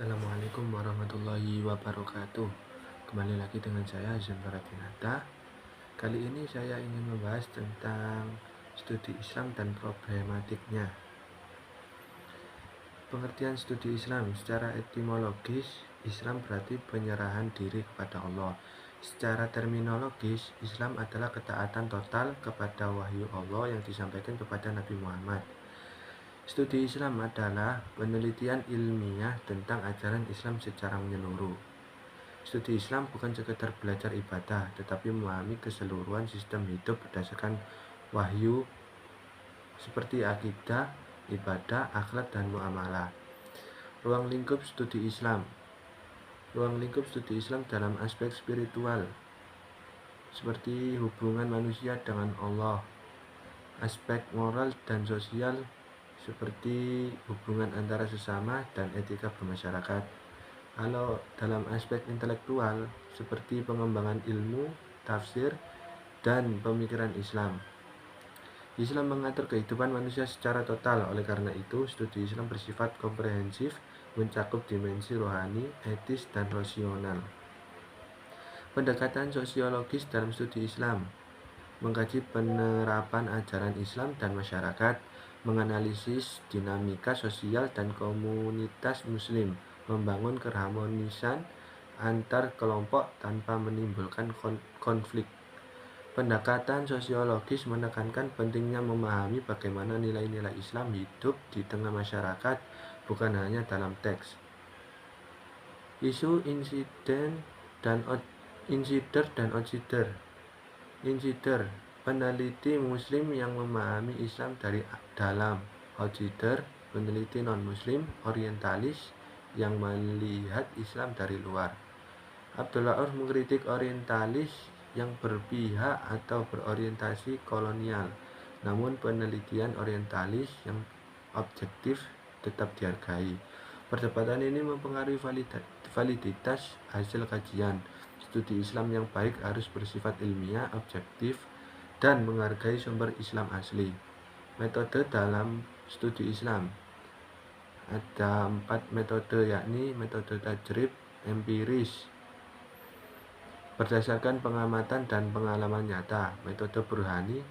Assalamualaikum warahmatullahi wabarakatuh. Kembali lagi dengan saya Azan Baratinata. Kali ini saya ingin membahas tentang studi Islam dan problematiknya. Pengertian studi Islam secara etimologis, Islam berarti penyerahan diri kepada Allah. Secara terminologis, Islam adalah ketaatan total kepada wahyu Allah yang disampaikan kepada Nabi Muhammad. Studi Islam adalah penelitian ilmiah tentang ajaran Islam secara menyeluruh. Studi Islam bukan sekedar belajar ibadah, tetapi memahami keseluruhan sistem hidup berdasarkan wahyu seperti akidah, ibadah, akhlak, dan muamalah. Ruang lingkup studi Islam. Ruang lingkup studi Islam dalam aspek spiritual, seperti hubungan manusia dengan Allah. Aspek moral dan sosial, seperti hubungan antara sesama dan etika bermasyarakat. Kalau dalam aspek intelektual, seperti pengembangan ilmu, tafsir, dan pemikiran Islam. Islam mengatur kehidupan manusia secara total, oleh karena itu studi Islam bersifat komprehensif, mencakup dimensi rohani, etis, dan rasional. Pendekatan sosiologis dalam studi Islam mengkaji penerapan ajaran Islam dan masyarakat, menganalisis dinamika sosial dan komunitas muslim, membangun keharmonisan antar kelompok tanpa menimbulkan konflik. Pendekatan sosiologis menekankan pentingnya memahami bagaimana nilai-nilai Islam hidup di tengah masyarakat, bukan hanya dalam teks. Isu insider dan outsider. Insider, peneliti muslim yang memahami Islam dari dalam. Outsider, peneliti non-muslim, orientalis yang melihat Islam dari luar. Abdullah Urf mengkritik orientalis yang berpihak atau berorientasi kolonial. Namun penelitian orientalis yang objektif tetap dihargai. Perdebatan ini mempengaruhi validitas hasil kajian. Studi Islam yang baik harus bersifat ilmiah, objektif, dan menghargai sumber Islam asli. Metode dalam studi Islam. Ada 4 metode, yakni metode tajrib, empiris, berdasarkan pengamatan dan pengalaman nyata. Metode burhani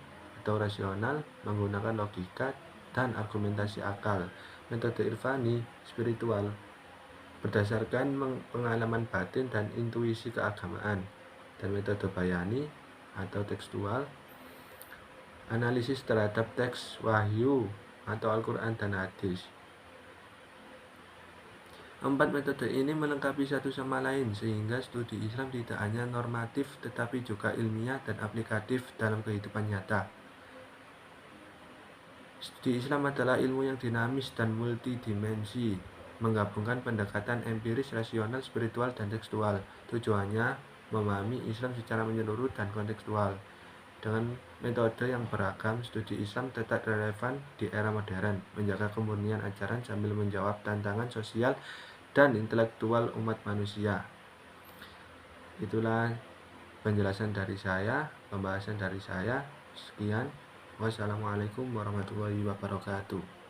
atau rasional, menggunakan logika dan argumentasi akal. Metode irfani, spiritual, berdasarkan pengalaman batin dan intuisi keagamaan. Dan metode bayani atau tekstual, analisis terhadap teks wahyu atau Al-Quran dan hadis. 4 metode ini melengkapi satu sama lain, sehingga studi Islam tidak hanya normatif tetapi juga ilmiah dan aplikatif dalam kehidupan nyata. Studi Islam adalah ilmu yang dinamis dan multidimensi, menggabungkan pendekatan empiris, rasional, spiritual, dan tekstual. Tujuannya memahami Islam secara menyeluruh dan kontekstual. Dengan metode yang beragam, studi Islam tetap relevan di era modern, menjaga kemurnian ajaran sambil menjawab tantangan sosial dan intelektual umat manusia. Itulah penjelasan dari saya, pembahasan dari saya. Sekian. Wassalamualaikum warahmatullahi wabarakatuh.